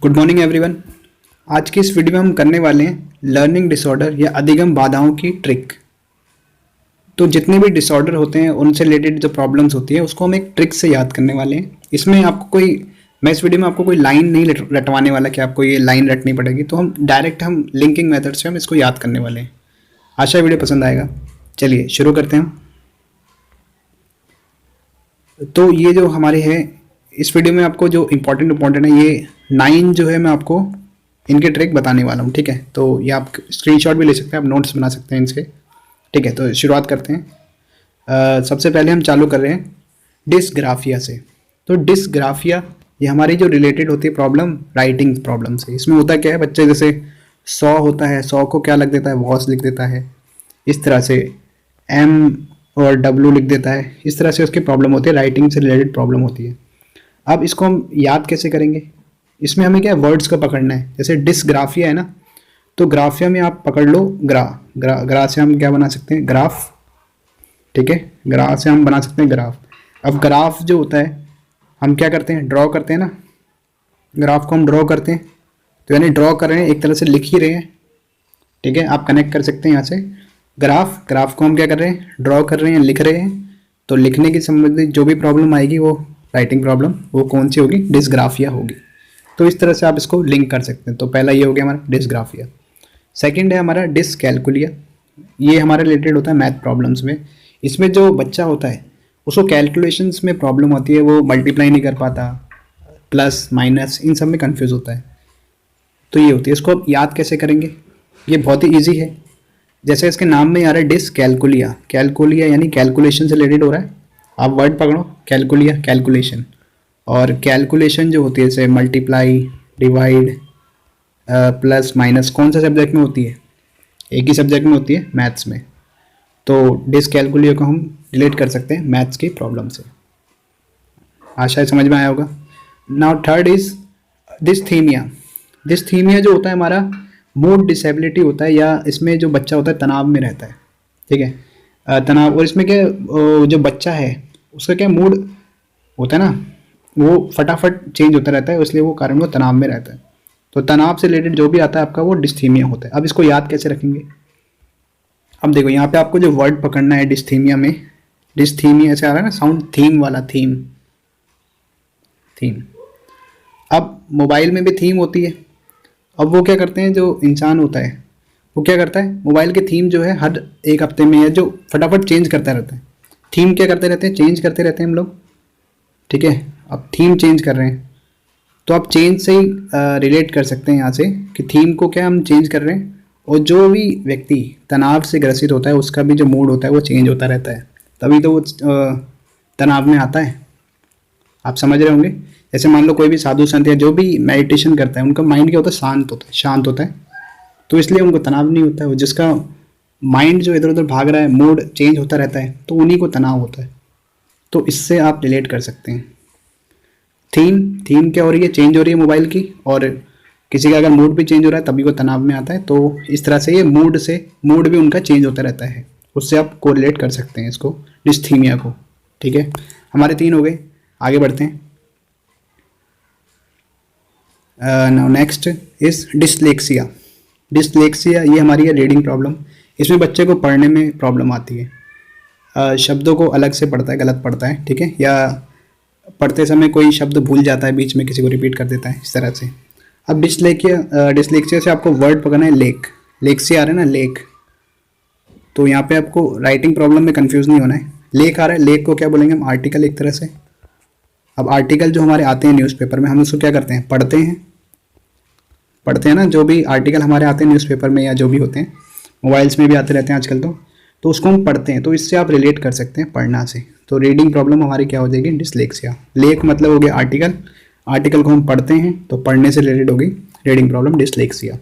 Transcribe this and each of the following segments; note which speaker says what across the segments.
Speaker 1: Good morning everyone. आज की इस वीडियो में हम करने वाले हैं लर्निंग डिसऑर्डर या अधिगम बाधाओं की ट्रिक। तो जितने भी डिसऑर्डर होते हैं उनसे रिलेटेड जो प्रॉब्लम्स होती है उसको हम एक ट्रिक से याद करने वाले हैं। इसमें आपको कोई मैं इस वीडियो में आपको कोई लाइन नहीं रटवाने वाला कि आपको ये लाइन रटनी पड़ेगी। तो हम डायरेक्ट लिंकिंग मेथड से हम इसको याद करने वाले हैं। आशा वीडियो पसंद आएगा। चलिए शुरू करते हैं। तो ये जो हमारे है इस वीडियो में आपको जो इम्पोर्टेंट है ये 9 जो है मैं आपको इनके ट्रिक बताने वाला हूँ। ठीक है, तो ये आप स्क्रीनशॉट भी ले सकते हैं, आप नोट्स बना सकते हैं इनसे। ठीक है, तो शुरुआत करते हैं। सबसे पहले हम चालू कर रहे हैं डिसग्राफिया से। तो डिसग्राफिया ये हमारी जो रिलेटेड होती है प्रॉब्लम राइटिंग प्रॉब्लम से। इसमें होता क्या है, बच्चे जैसे 100 होता है, 100 को क्या लिख देता है, वॉस लिख देता है। इस तरह से M और W लिख देता है। इस तरह से उसकी प्रॉब्लम होती है, राइटिंग से रिलेटेड प्रॉब्लम होती है। अब इसको हम याद कैसे करेंगे, इसमें हमें क्या वर्ड्स को पकड़ना है। जैसे डिसग्राफिया है ना, तो ग्राफिया में आप पकड़ लो ग्रा से हम क्या बना सकते हैं, ग्राफ। ठीक है, ग्रा से हम बना सकते हैं ग्राफ। अब ग्राफ जो होता है हम क्या करते हैं, ड्रॉ करते हैं ना। ग्राफ को हम ड्रॉ करते हैं, तो यानी ड्रॉ कर रहे हैं, एक तरह से लिख ही रहे हैं। ठीक है, आप कनेक्ट कर सकते हैं यहाँ से। ग्राफ को हम क्या कर रहे हैं, ड्रॉ कर रहे हैं, लिख रहे हैं। तो लिखने की संबंधित जो भी प्रॉब्लम आएगी वो राइटिंग प्रॉब्लम वो कौन सी होगी, डिसग्राफिया होगी। तो इस तरह से आप इसको लिंक कर सकते हैं। तो पहला ये हो गया हमारा डिसग्राफिया। सेकंड है हमारा डिसकैलकुलिया। ये हमारा रिलेटेड होता है मैथ प्रॉब्लम्स में। इसमें जो बच्चा होता है उसको कैलकुलेशंस में प्रॉब्लम होती है, वो मल्टीप्लाई नहीं कर पाता, प्लस माइनस इन सब में कन्फ्यूज होता है। तो ये होती है, इसको आप याद कैसे करेंगे, ये बहुत ही ईजी है। जैसे इसके नाम में आ रहा है डिसकैलकुलिया, कैलकुलिया यानी कैलकुलेशन से रिलेटेड हो रहा है। आप वर्ड पकड़ो, कैलकुलिया कैलकुलेशन, और कैलकुलेशन जो होती है जैसे मल्टीप्लाई, डिवाइड, प्लस माइनस, कौन सा सब्जेक्ट में होती है, एक ही सब्जेक्ट में होती है, मैथ्स में। तो डिसकैलकुलिया को हम रिलेट कर सकते हैं मैथ्स की प्रॉब्लम से। आशा है समझ में आया होगा। Now third is dysthymia. Dysthymia जो होता है हमारा मूड डिसेबिलिटी होता है, या इसमें जो बच्चा होता है तनाव में रहता है। ठीक है, तनाव, और इसमें क्या जो बच्चा है उसका क्या मूड होता है ना, वो फटाफट चेंज होता रहता है, इसलिए वो कारण वो तनाव में रहता है। तो तनाव से रिलेटेड जो भी आता है आपका वो डिस्थीमिया होता है। अब इसको याद कैसे रखेंगे, अब देखो यहाँ पे आपको जो वर्ड पकड़ना है डिस्थीमिया में, डिस्थीमिया ऐसे आ रहा है ना साउंड, थीम वाला, थीम। अब मोबाइल में भी थीम होती है। अब वो क्या करते हैं, जो इंसान होता है वो क्या करता है, मोबाइल के थीम जो है हर एक हफ्ते में है जो फटाफट चेंज करता रहता है। थीम क्या करते रहते हैं, चेंज करते रहते हैं हम लोग। ठीक है, अब थीम चेंज कर रहे हैं, तो आप चेंज से ही रिलेट कर सकते हैं यहाँ से कि थीम को क्या हम चेंज कर रहे हैं। और जो भी व्यक्ति तनाव से ग्रसित होता है उसका भी जो मूड होता है वो चेंज होता रहता है, तभी तो वो तनाव में आता है। आप समझ रहे होंगे। जैसे मान लो कोई भी साधु संत या जो भी मेडिटेशन करता है उनका माइंड क्या होता है, शांत होता है। तो इसलिए उनको तनाव नहीं होता है। वो जिसका माइंड जो इधर उधर भाग रहा है, मूड चेंज होता रहता है, तो उन्हीं को तनाव होता है। तो इससे आप रिलेट कर सकते हैं। थीम क्या हो रही है, चेंज हो रही है मोबाइल की, और किसी का अगर मूड भी चेंज हो रहा है तभी वो तनाव में आता है। तो इस तरह से ये मूड भी उनका चेंज होता रहता है, उससे आप कोरिलेट कर सकते हैं इसको, डिस्थीमिया को। ठीक है, हमारे 3 हो गए, आगे बढ़ते हैं। Now next is dyslexia. Dyslexia ये हमारी है रीडिंग प्रॉब्लम। इसमें बच्चे को पढ़ने में प्रॉब्लम आती है, शब्दों को अलग से पढ़ता है, गलत पढ़ता है। ठीक है, या पढ़ते समय कोई शब्द भूल जाता है, बीच में किसी को रिपीट कर देता है, इस तरह से। अब डिसलेक्सिया से आपको वर्ड पकड़ना है लेक से आ रहा है ना, लेक। तो यहाँ पे आपको राइटिंग प्रॉब्लम में कंफ्यूज नहीं होना है। लेक आ रहा है, लेक को क्या बोलेंगे हम, आर्टिकल एक तरह से। अब आर्टिकल जो हमारे आते हैं न्यूज़पेपर में, हम उसको क्या करते हैं, पढ़ते हैं ना। जो भी आर्टिकल हमारे आते हैं न्यूज़पेपर में या जो भी होते हैं, मोबाइल्स में भी आते रहते हैं आजकल, तो उसको हम पढ़ते हैं। तो इससे आप रिलेट कर सकते हैं पढ़ना से। तो रीडिंग प्रॉब्लम हमारी क्या हो जाएगी, डिसलेक्सिया। लेक मतलब हो गया आर्टिकल को हम पढ़ते हैं, तो पढ़ने से रिलेटेड होगी रीडिंग प्रॉब्लम, डिसलेक्सिया।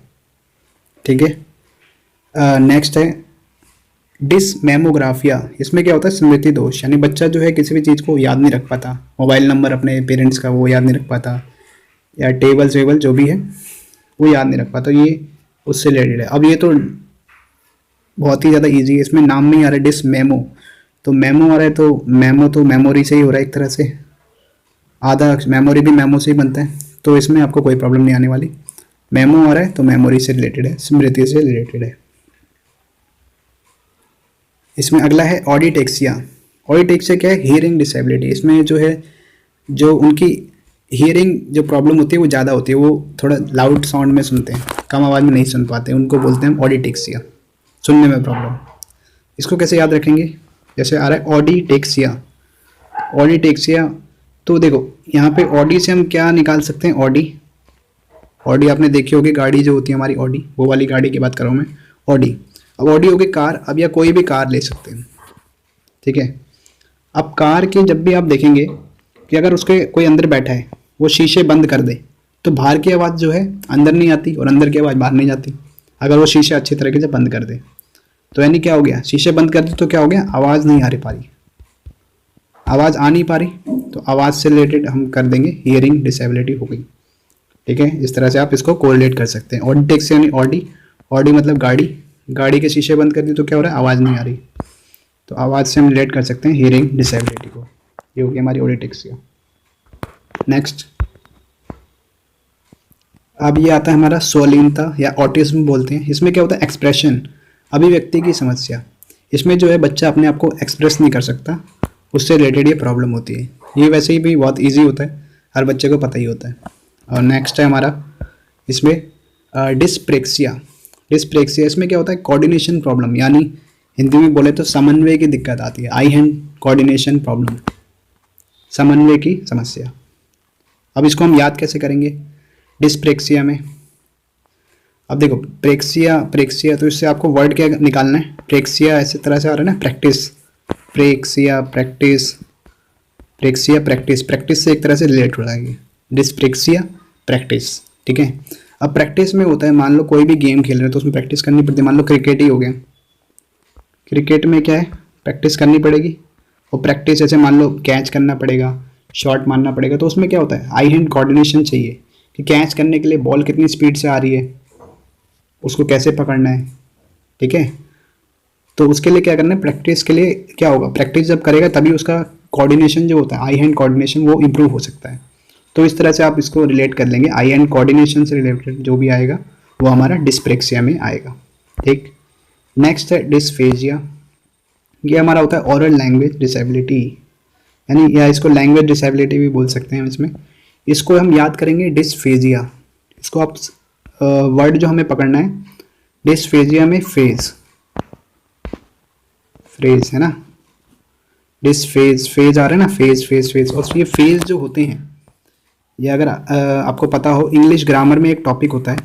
Speaker 1: ठीक है, नेक्स्ट है डिसमेमोग्राफिया। इसमें क्या होता है, स्मृति दोष, यानी बच्चा जो है किसी भी चीज़ को याद नहीं रख पाता, मोबाइल नंबर अपने पेरेंट्स का वो याद नहीं रख पाता, या टेबल जो भी है वो याद नहीं रख पाता, ये उससे रिलेटेड है। अब ये तो बहुत ही ज़्यादा ईजी है, इसमें नाम में ही आ रहा है डिसमेमो। तो मेमो आ रहा है, तो मेमोरी से ही हो रहा है एक तरह से। आधा मेमोरी भी मेमो से ही बनता है। तो इसमें आपको कोई प्रॉब्लम नहीं आने वाली। मेमो आ रहा है तो मेमोरी से रिलेटेड है, स्मृति से रिलेटेड है। इसमें अगला है ऑडिटेक्सिया। ऑडिटेक्सिया क्या है? Hearing disability. इसमें जो है, जो उनकी हियरिंग जो प्रॉब्लम होती है वो ज़्यादा होती है, वो थोड़ा लाउड साउंड में सुनते हैं, कम आवाज़ में नहीं सुन पाते, उनको बोलते हैं ऑडिटेक्सिया, सुनने में प्रॉब्लम। इसको कैसे याद रखेंगे? जैसे आ रहा है ऑडिटेक्सिया, ऑडिटेक्सिया, तो देखो यहाँ पे ऑडी से हम क्या निकाल सकते हैं? ऑडी, ऑडी आपने देखी होगी, गाड़ी जो होती है हमारी ऑडी, वो वाली गाड़ी की बात कर रहा हूँ मैं, ऑडी। अब ऑडी हो गई कार, अब या कोई भी कार ले सकते हैं, ठीक है। अब कार के जब भी आप देखेंगे कि अगर उसके कोई अंदर बैठा है, वो शीशे बंद कर दे, तो बाहर की आवाज़ जो है अंदर नहीं आती और अंदर की आवाज़ बाहर नहीं जाती। अगर वो शीशे अच्छी तरीके से बंद कर दे, तो यानी क्या हो गया? शीशे बंद कर दे तो क्या हो गया? आवाज़ नहीं आ रही, पा रही, आवाज़ आ नहीं पा रही, तो आवाज़ से रिलेटेड हम कर देंगे हियरिंग डिसेबिलिटी हो गई, ठीक है। इस तरह से आप इसको कोरिलेट कर सकते हैं। ऑडिटेक्सिया यानी ऑडी, ऑडी मतलब गाड़ी, गाड़ी के शीशे बंद कर दी तो क्या हो रहा है? आवाज़ नहीं आ रही, तो आवाज़ से हम रिलेट कर सकते हैं हियरिंग डिसेबिलिटी को। ये होगी हमारी ऑडिटेक्सिया। नेक्स्ट, अब ये आता है हमारा स्वलीनता या ऑटिज्म बोलते हैं। इसमें क्या होता है? एक्सप्रेशन, अभिव्यक्ति की समस्या। इसमें जो है बच्चा अपने आप को एक्सप्रेस नहीं कर सकता, उससे रिलेटेड ये प्रॉब्लम होती है। ये वैसे ही भी बहुत ईजी होता है, हर बच्चे को पता ही होता है। और नेक्स्ट है हमारा इसमें डिस्प्रेक्सिया। डिस्प्रेक्सिया इसमें क्या होता है? कोऑर्डिनेशन प्रॉब्लम, यानी हिंदी में बोले तो समन्वय की दिक्कत आती है, आई हैंड कोऑर्डिनेशन प्रॉब्लम, समन्वय की समस्या। अब इसको हम याद कैसे करेंगे डिस्प्रेक्सिया में? अब देखो प्रेक्सिया, प्रेक्सिया, तो इससे आपको वर्ड क्या निकालना है? प्रेक्सिया ऐसे तरह से आ रहा है ना, प्रैक्टिस, प्रेक्सिया प्रैक्टिस, प्रेक्सिया प्रैक्टिस, प्रैक्टिस से एक तरह से रिलेट हो जाएगी डिस्प्रेक्सिया प्रैक्टिस, ठीक है। अब प्रैक्टिस में होता है, मान लो कोई भी गेम खेल रहे हैं तो उसमें प्रैक्टिस करनी पड़ती है। मान लो क्रिकेट ही हो गया, क्रिकेट में क्या है? प्रैक्टिस करनी पड़ेगी। और प्रैक्टिस जैसे मान लो कैच करना पड़ेगा, शॉट मारना पड़ेगा, तो उसमें क्या होता है? आई हैंड कोऑर्डिनेशन चाहिए कि कैच करने के लिए बॉल कितनी स्पीड से आ रही है, उसको कैसे पकड़ना है, ठीक है। तो उसके लिए क्या करना है? प्रैक्टिस के लिए क्या होगा? प्रैक्टिस जब करेगा तभी उसका कोऑर्डिनेशन जो होता है, आई हैंड कोऑर्डिनेशन, वो इम्प्रूव हो सकता है। तो इस तरह से आप इसको रिलेट कर लेंगे, आई हैंड कोऑर्डिनेशन से रिलेटेड जो भी आएगा वो हमारा डिस्प्रेक्सिया में आएगा, ठीक। नेक्स्ट है डिस्फेजिया। ये हमारा होता है ओरल लैंग्वेज डिसेबिलिटी, यानी या इसको लैंग्वेज डिसेबिलिटी भी बोल सकते हैं। इसमें इसको हम याद करेंगे डिस्फेजिया। इसको आप वर्ड जो हमें पकड़ना है, डिस्फेजिया में फेज, फ्रेज है ना, डिस्फेज, फेज आ रहा है ना, फेज फेज फेज। और ये फेज जो होते हैं, ये अगर आपको पता हो, इंग्लिश ग्रामर में एक टॉपिक होता है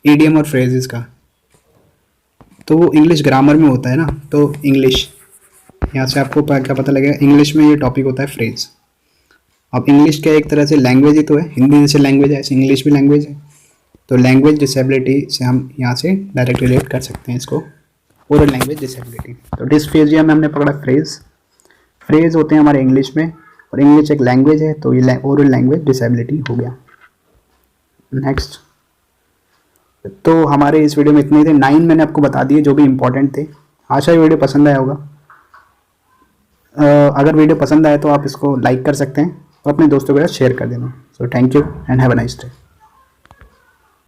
Speaker 1: ईडियम और फ्रेजेस का, तो वो इंग्लिश ग्रामर में होता है ना। तो इंग्लिश, यहाँ से आपको क्या पता लगेगा? इंग्लिश में ये टॉपिक होता है फ्रेज। अब इंग्लिश क्या एक तरह से लैंग्वेज ही तो है, हिंदी जैसे लैंग्वेज है ऐसे इंग्लिश भी लैंग्वेज है। तो लैंग्वेज डिसेबिलिटी से हम यहाँ से डायरेक्ट रिलेट कर सकते हैं इसको, ओरल लैंग्वेज डिसेबिलिटी। तो डिस्फेजिया में हमने पकड़ा फ्रेज, फ्रेज होते हैं हमारे इंग्लिश में, और इंग्लिश एक लैंग्वेज है, तो ये ओरल लैंग्वेज डिसेबिलिटी हो गया। नेक्स्ट, तो हमारे इस वीडियो में इतने थे, 9 मैंने आपको बता दिए जो भी इंपॉर्टेंट थे। आशा ये वीडियो पसंद आया होगा। अगर वीडियो पसंद आए तो आप इसको लाइक कर सकते हैं और अपने दोस्तों के साथ शेयर कर देना। So thank you and have a nice day.